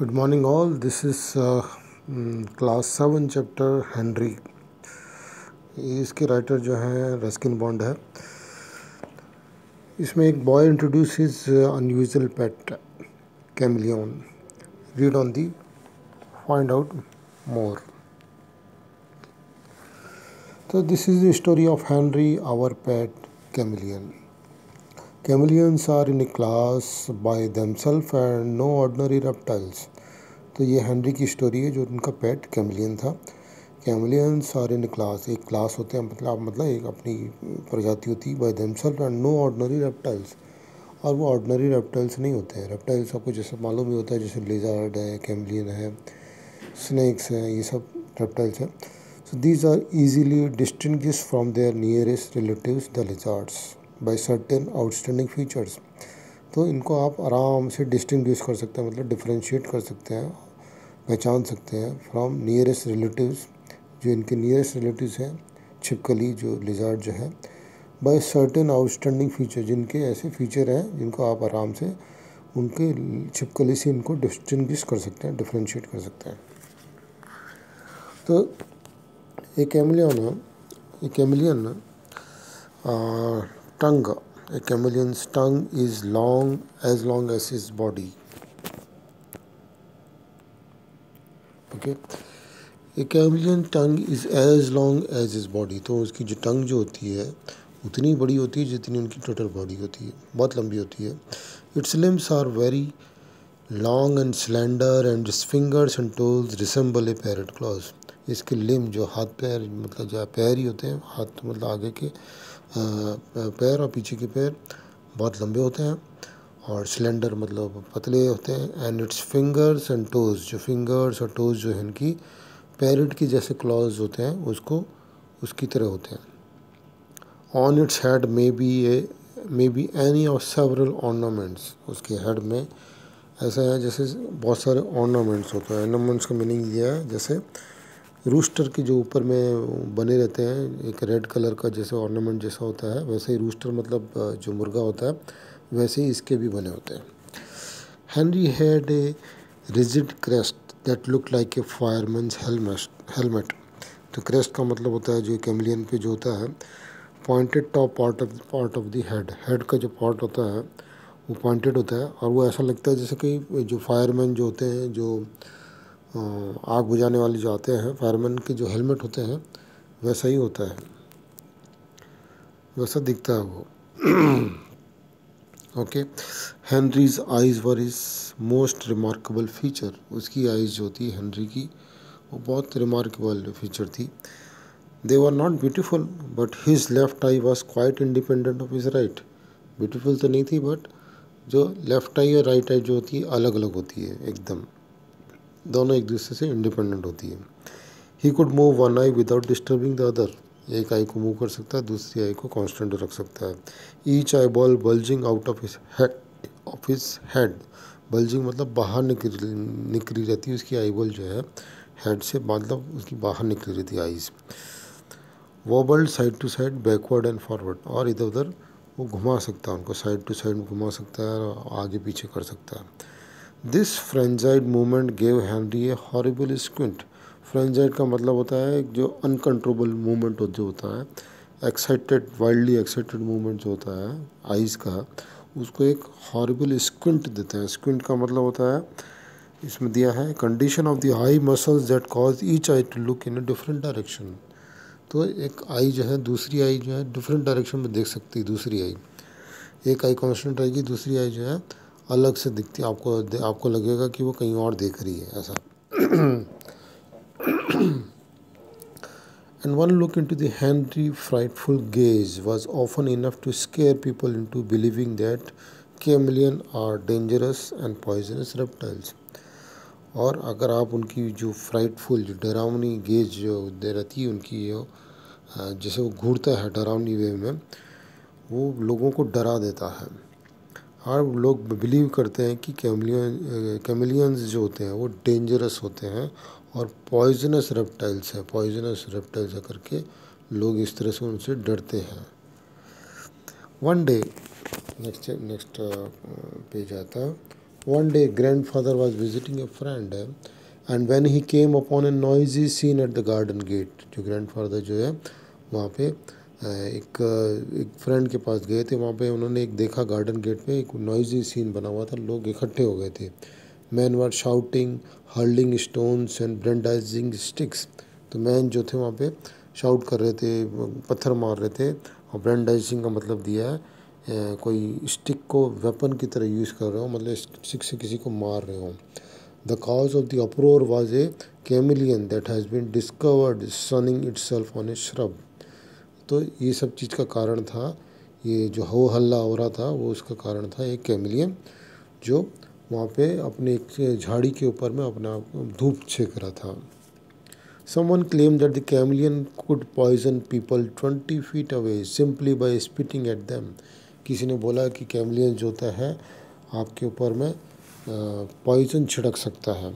Good morning all. This is class 7 chapter Henry. इसके writer जो है रस्किन बॉन्ड है. इसमें एक boy introduce his unusual pet chameleon. Read on the find out more. So this is the story of Henry, our pet chameleon. Chameleons are in a class by themselves and no ordinary reptiles. तो ये Henry की story है जो उनका पेट chameleon था. Chameleons are in class, एक class होते हैं मतलब एक अपनी प्रजाति होती है. By themselves and no ordinary reptiles, और वो ऑर्डिनरी रेप्टाइल्स नहीं होते हैं. रेप्टाइल्स आपको जैसे मालूम ही होता है, जैसे लिजर्ड है, कैमिलियन है, स्नेक्स हैं, ये सब रेप्टाइल्स हैं. So these are easily distinguished from their nearest relatives the lizards by certain outstanding features. तो इनको आप आराम से डिस्टिंग्विश कर सकते हैं, मतलब डिफ्रेंशिएट कर सकते हैं, पहचान सकते हैं फ्रॉम नियरेस्ट रिलेटिव्स, जो इनके नियरेस्ट रिलेटिव्स हैं, छिपकली जो लिजर्ड जो है, बाय सर्टेन आउटस्टैंडिंग फीचर, जिनके ऐसे फीचर हैं जिनको आप आराम से उनके छिपकली से इनको डिस्टिंग्विश कर सकते हैं, डिफ्रेंशिएट कर सकते हैं. तो एक chameleon tongue, a chameleon's tongue is long as his body. Okay, a chameleon tongue is as long as his body. तो उसकी जो टंग जो होती है उतनी बड़ी होती है जितनी उनकी टोटल बॉडी होती है, बहुत लंबी होती है. Its limbs are very long and slender and its fingers and toes resemble a parrot claws. इसके लिम जो हाथ पैर, मतलब जो पैर ही होते हैं, हाथ मतलब आगे के पैर और पीछे के पैर बहुत लंबे होते हैं, और स्लेंडर मतलब पतले होते हैं. And it's fingers and toes, जो फिंगर्स और टोज़ जो है इनकी पैरट की जैसे क्लॉज होते हैं, उसको उसकी तरह होते हैं. On its head may be any of several ornaments. उसके हेड में ऐसा है जैसे बहुत सारे ऑर्नामेंट्स होते हैं. ऑर्नामेंट्स का मीनिंग ये है जैसे रूस्टर के जो ऊपर में बने रहते हैं, एक रेड कलर का जैसे ऑर्नामेंट जैसा होता है, वैसे ही रूस्टर मतलब जो मुर्गा होता है, वैसे ही इसके भी बने होते हैं. Henry had a rigid crest that look like a fireman's helmet. तो क्रेस्ट का मतलब होता है जो कैमिलियन पे जो होता है, pointed top part of the head का जो पार्ट होता है वो पॉइंटेड होता है, और वो ऐसा लगता है जैसे कि जो फायरमैन जो होते हैं, जो आग बुझाने वाले जो आते हैं, फायरमैन के जो हेलमेट होते हैं, वैसा ही होता है, वैसा दिखता है वो. Okay. Henrys eyes were is most remarkable feature. उसकी आइज़ जो होती है हेनरी की, वो बहुत रिमार्केबल फीचर थी. They were not beautiful but his left eye was quite independent of his right. Beautiful तो नहीं थी, बट जो लेफ्ट आई और राइट आई जो होती है अलग अलग होती है एकदम, दोनों एक दूसरे से इंडिपेंडेंट होती है. He could move one I without disturbing the other. एक आई को मूव कर सकता है, दूसरी आई को कांस्टेंट रख सकता है. Each eye ball bulging out of his head. Bulging मतलब बाहर निकली रहती है उसकी आई बॉल जो है हेड से, मतलब उसकी बाहर निकली रहती है eyes. Wobbled side to side, backward and forward, और इधर उधर वो घुमा सकता है, उनको साइड टू साइड घुमा सकता है और आगे पीछे कर सकता है. This frenzied movement gave Henry a horrible squint. Frenzied का मतलब होता है जो अनकंट्रोलेबल मूवमेंट जो होता है, एक्साइटेड, वाइल्डली एक्साइटेड मूवमेंट जो होता है आइज़ का, उसको एक हॉरिबल स्क्विंट देते हैं. स्क्विंट का मतलब होता है, इसमें दिया है, condition of the eye muscles that cause each eye to look in a different direction. तो एक आई जो है, दूसरी आई जो है डिफरेंट डायरेक्शन में देख सकती है. दूसरी आई, एक आई कांस्टेंट रहेगी, दूसरी आई जो है अलग से दिखती है. आपको लगेगा कि वो कहीं और देख रही है, ऐसा. And one look into the Henry frightful gaze was often enough to scare people into believing that chameleon are dangerous and poisonous reptiles. और अगर आप उनकी जो फ्राइटफुल, जो डरावनी गेज जो दे रहती है उनकी, जैसे वो घूरता है डरावनी वे में, वो लोगों को डरा देता है. और लोग बिलीव करते हैं कि कैमिलियंस जो होते हैं वो डेंजरस होते हैं और पॉइजनस रेप्टाइल्स हैं. पॉइजनस रेप्टाइल्स है करके लोग इस तरह से उनसे डरते हैं. वन डे, नेक्स्ट पेज आता है. One day, grandfather was visiting a friend, and when he came upon a noisy scene at the garden gate, जो grandfather जो है वहाँ पे एक फ्रेंड के पास गए थे, वहाँ पे उन्होंने एक देखा गार्डन गेट पे एक नॉइजी सीन बना हुआ था, लोग इकट्ठे हो गए थे. Men were shouting, hurling stones and brandishing sticks. तो मैन जो थे वहाँ पे शाउट कर रहे थे, पत्थर मार रहे थे, और ब्रेंडाइजिंग का मतलब दिया है कोई स्टिक को वेपन की तरह यूज़ कर रहे हो, मतलब स्टिक से किसी को मार रहे हो. The cause of the uproar was a chameleon that has been discovered sunning itself on a shrub. तो ये सब चीज़ का कारण था, ये जो हो हल्ला हो रहा था वो उसका कारण था एक कैमिलियन जो वहाँ पे अपने एक झाड़ी के ऊपर में अपना धूप सेक रहा था. Someone claimed that the chameleon could poison people 20 feet away simply by spitting at them. किसी ने बोला कि कैमलियन जो होता है आपके ऊपर में पॉइजन छिड़क सकता है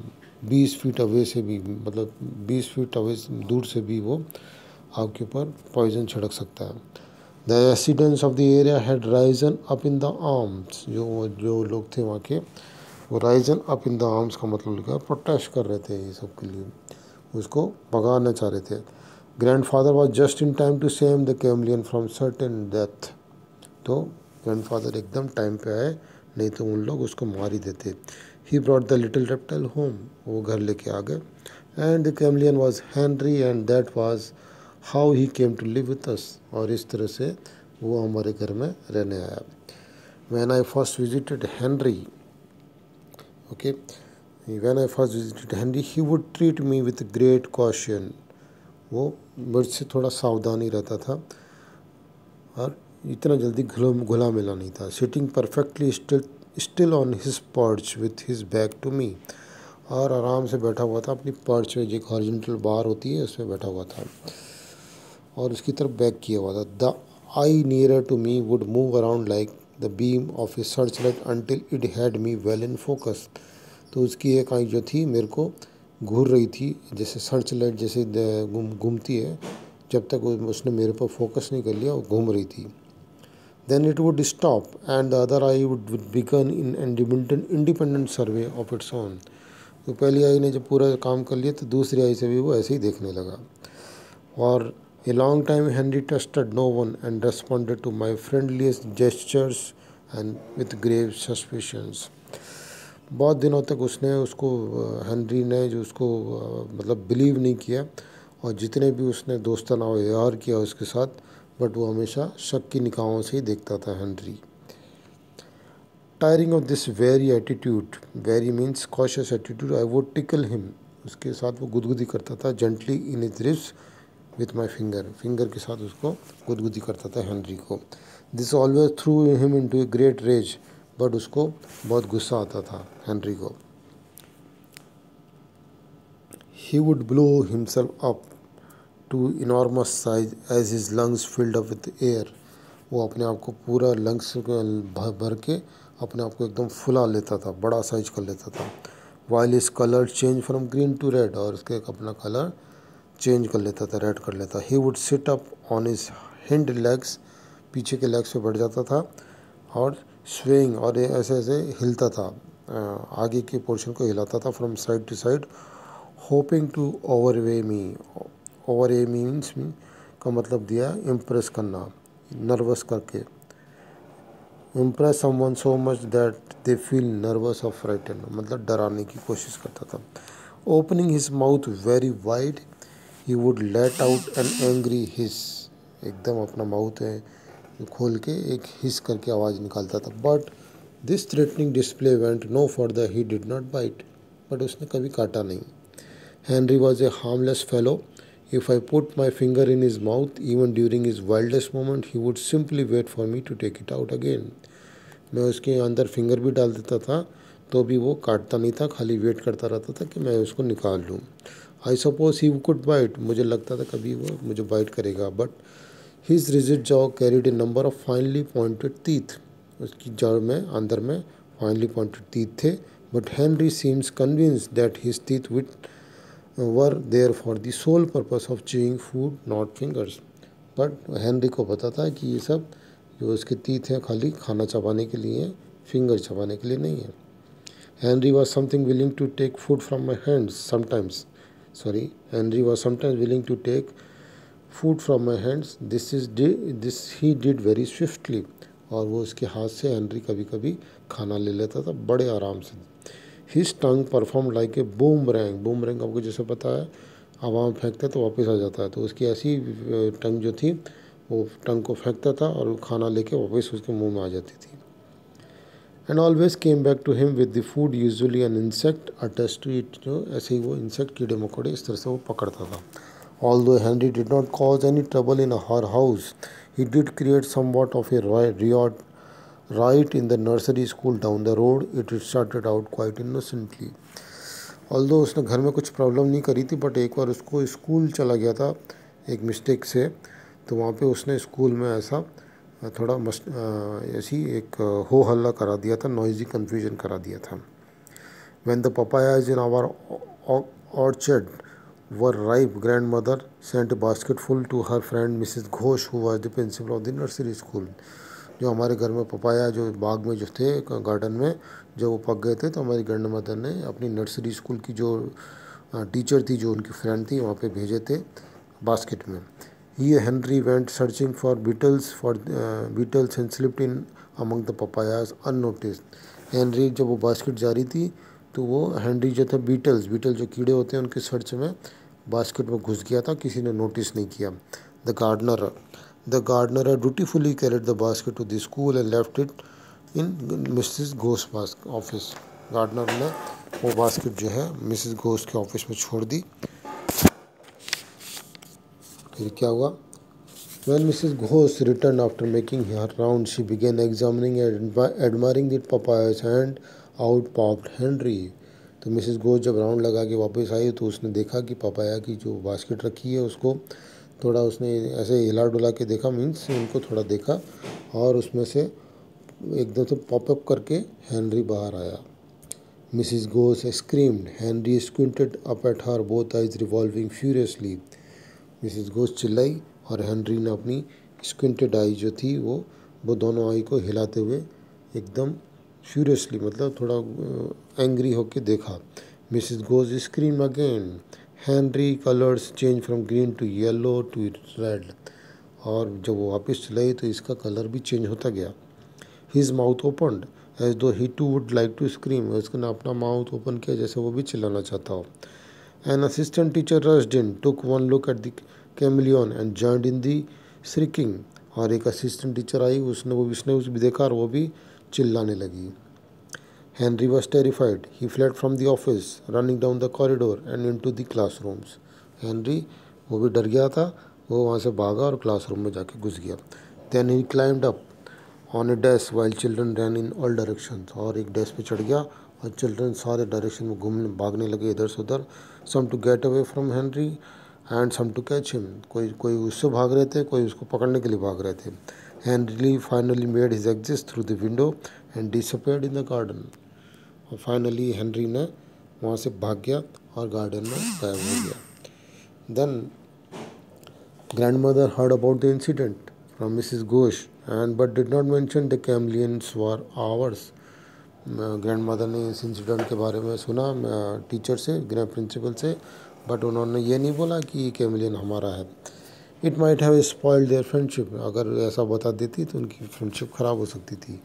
20 फीट अवे से भी, मतलब 20 फीट अवे दूर से भी वो आपके ऊपर पॉइजन छिड़क सकता है. The residents of the area had Ryzen up in the arms. जो लोग थे वहाँ के वो Ryzen up in the arms का मतलब लिखा प्रोटेस्ट कर रहे थे, ये सब के लिए उसको भगाना चाह रहे थे. Grandfather was just in time to save the chameleon from certain death. तो ग्रैंडफादर एकदम टाइम पे आए, नहीं तो उन लोग उसको मार ही देते. He brought the little reptile home. वो घर लेके आ गए. And the chameleon was Henry and that was how he came to live with us. और इस तरह से वो हमारे घर में रहने आया. When I first visited Henry, okay, When I first visited Henry, he would treat me with great caution. वो मुझसे थोड़ा सावधानी रहता था और इतना जल्दी घुला मिला नहीं था. Sitting perfectly still on his perch with his back to me. और आराम से बैठा हुआ था अपनी पर्च में, जो एक हॉरिजॉन्टल बार होती है उसमें बैठा हुआ था और उसकी तरफ बैक किया हुआ था. The eye nearer to me would move around like the beam of a searchlight until it had me well in focus. तो उसकी एक आँख जो थी मेरे को घूर रही थी, जैसे सर्च लाइट जैसे घूमती है, जब तक उसने मेरे पर फोकस नहीं कर लिया वो घूम रही थी. Then it would stop and the other eye would begin in independent survey of its own. तो पहली आई ने जब पूरा काम कर लिया तो दूसरी आई से भी वो ऐसे ही देखने लगा. और a long time Henry trusted no one and responded to my friendliest gestures and with grave suspicions. बहुत दिनों तक उसने उसको हेनरी ने जो उसको मतलब बिलीव नहीं किया, और जितने भी उसने दोस्ताना व्यवहार किया उसके साथ, बट वो हमेशा शक की निगाहों से ही देखता था Henry. Tiring of this very attitude, very means cautious attitude, I would tickle him. उसके साथ वो गुदगुदी करता था gently in his ribs with my finger के साथ उसको गुदगुदी करता था हेनरी को. This always threw him into a great rage. But उसको बहुत गुस्सा आता था हेनरी को. He would blow himself up to enormous size as his lungs filled up with air. वो अपने आप को पूरा लंग्स भर के अपने आप को एकदम फुला लेता था, बड़ा साइज कर लेता था. While his colour change from green to red. और उसके अपना कलर चेंज कर लेता था, रेड कर लेता. He would sit up on his hind legs. पीछे के लेग्स पे बैठ जाता था और स्विंग, और ऐसे ऐसे हिलता था, आगे के पोर्शन को हिलाता था from side to side, hoping to overawe me. Overawe means का मतलब दिया इम्प्रेस करना, नर्वस करके. Impress someone so much that they feel nervous or frighten, मतलब डराने की कोशिश करता था. Opening his mouth very wide he would let out an angry hiss. एकदम अपना माउथ है खोल के एक हिस करके आवाज़ निकालता था. But this threatening display went no further. He did not bite. But उसने कभी काटा नहीं. Henry was a harmless fellow. If I put my finger in his mouth even during his wildest moment he would simply wait for me to take it out again. मैं उसके अंदर finger भी डाल देता था तो भी वो काटता नहीं था, खाली वेट करता रहता था कि मैं उसको निकाल लूँ. I suppose he could bite. मुझे लगता था कभी वो मुझे बाइट करेगा. But His rigid jaw carried a number of finely pointed teeth. उसकी जड़ में अंदर में finely pointed teeth थे. But Henry seems convinced that his teeth were there for the sole purpose of chewing food, not fingers. But Henry को पता था कि ये सब जो उसके teeth हैं खाली खाना चबाने के लिए हैं, फिंगर चबाने के लिए नहीं है. Henry was something willing to take food from my hands sometimes. Henry was sometimes willing to take food from my hands. This he did very swiftly. और वो उसके हाथ से हेनरी कभी कभी खाना ले लेता था बड़े आराम से. His tongue performed like a boomerang. Boomerang आपको जैसे पता है हवा में फेंकते तो वापस आ जाता है, तो उसकी ऐसी टंग जो थी वो टंग को फेंकता था और वो खाना लेके वापस उसके मुंह में आ जाती थी. And always came back to him with the food, usually an insect attached to it. जो ऐसे ही वो इंसेक्ट कीड़े मकोड़े इस तरह से वो पकड़ता था. Although Henry did not cause any trouble in her house, he did create somewhat of a riot in the nursery school down the road. It started out quite innocently. Although उसने घर में कुछ प्रॉब्लम नहीं करी थी, but एक बार उसको school चला गया था एक मिस्टेक से, तो वहाँ पे उसने स्कूल में ऐसा थोड़ा ऐसी एक हो हल्ला करा दिया था, नॉइजी कन्फ्यूजन करा दिया था. When the papayas in our orchard were ripe, grandmother sent a basketful to her friend Mrs. Ghosh, who was the principal of the nursery school. जो हमारे घर में पपाया जो बाग में जो थे गार्डन में जब वो पक गए थे, तो हमारी ग्रैंड मदर ने अपनी नर्सरी स्कूल की जो टीचर थी, जो उनकी फ्रेंड थी, वहाँ पे भेजे थे बास्केट में. Here Henry went searching for beetles and slipped in among the papayas unnoticed. Henry जब वो बास्केट जा रही थी तो वो हेनरी जो था बीटल जो कीड़े होते हैं उनके सर्च में बास्केट में घुस गया था, किसी ने नोटिस नहीं किया. The gardener dutifully carried the basket to the school and left it in Mrs Ghosh office. Gardener ने वो बास्केट जो है मिसेस घोष के ऑफिस में छोड़ दी. फिर क्या हुआ? When Mrs. Ghosh returned after making her round, she began examining and admiring the papayas, and out popped Henry. तो मिसेस घोष जब राउंड लगा के वापस आई तो उसने देखा कि पपाया की जो बास्केट रखी है उसको थोड़ा उसने ऐसे हिला डुला के देखा, मीन्स उनको थोड़ा देखा, और उसमें से एकदम से पॉपअप करके हेनरी बाहर आया. Mrs Ghosh screamed. Henry squinted up at her, both eyes revolving furiously. Mrs Ghosh चिल्लाई और हेनरी ने अपनी स्क्विंटेड आई जो थी वो दोनों आई को हिलाते हुए एकदम फ्यूरियसली, मतलब थोड़ा एंग्री होके देखा. Mrs Ghosh scream again. Henry colours change from green to yellow to red. और जब वो वापस चलाई तो इसका कलर भी चेंज होता गया. His mouth opened as though he too would like to scream. उसने अपना माउथ ओपन किया जैसे वो भी चिल्लाना चाहता हो. An assistant teacher rushed in, took one look at the chameleon and joined in the shrieking. और एक असिस्टेंट टीचर आई, उसने भी देखा और वो भी चिल्लाने लगी. Henry was terrified. He fled from the office, running down the corridor and into the classrooms. Henry वो भी डर गया था, वो वहाँ से भागा और क्लासरूम में जाके घुस गया. Then he climbed up on a desk while children ran in all directions. और एक डेस्क पे चढ़ गया और चिल्ड्रन सारे डायरेक्शन में घूमने भागने लगे इधर से उधर. Some to get away from Henry and some to catch him. कोई उससे भाग रहे थे, कोई उसको पकड़ने के लिए भाग रहे थे. Henry finally made his exit through the window and disappeared in the garden. और फाइनली हेनरी ने वहाँ से भाग गया और गार्डन में गायब हो गया. Then grandmother heard about the incident from Mrs Ghosh and but did not mention the chameleons were ours. Grandmother ने इस इंसिडेंट के बारे में सुना टीचर से, ग्रैंड प्रिंसिपल से, बट उन्होंने ये नहीं बोला कि कैमलियन हमारा है. It might have spoiled their friendship. अगर ऐसा बता देती तो उनकी फ्रेंडशिप ख़राब हो सकती थी.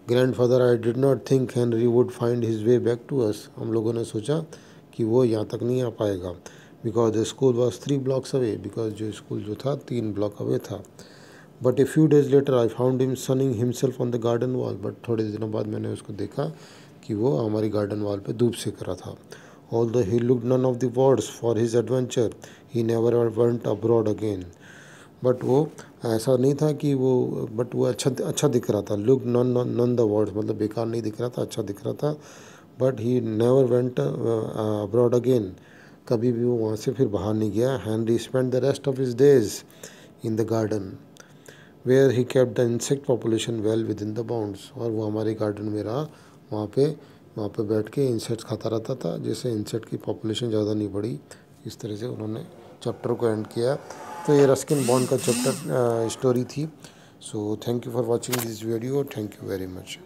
Grandfather I did not think Henry would find his way back to us. हम लोगों ने सोचा कि वो यहाँ तक नहीं आ पाएगा. Because the school was 3 blocks away. Because जो स्कूल जो था 3 block अवे था. But a few days later I found him sunning himself on the garden wall. But थोड़े दिनों बाद मैंने उसको देखा कि वो हमारी गार्डन वॉल पे धूप सेक रहा था. Although he looked none of the words for his adventure, he never went abroad again. But वो ऐसा नहीं था कि बट वो अच्छा दिख रहा था. लुक नन द वर्ड्स मतलब बेकार नहीं दिख रहा था, अच्छा दिख रहा था. But he never went abroad again. कभी भी वो वहाँ से फिर बाहर नहीं गया. Henry spend the rest of his days in the garden where he kept the insect population well within the bounds. और वो हमारे गार्डन में रहा, वहाँ पे बैठ के इंसेक्ट्स खाता रहता था, जैसे इंसेक्ट की पॉपुलेशन ज़्यादा नहीं बढ़ी. इस तरह से उन्होंने चैप्टर को एंड किया. तो ये रस्किन बॉन्ड का चैप्टर स्टोरी थी. So thank you for watching this video. Thank you very much.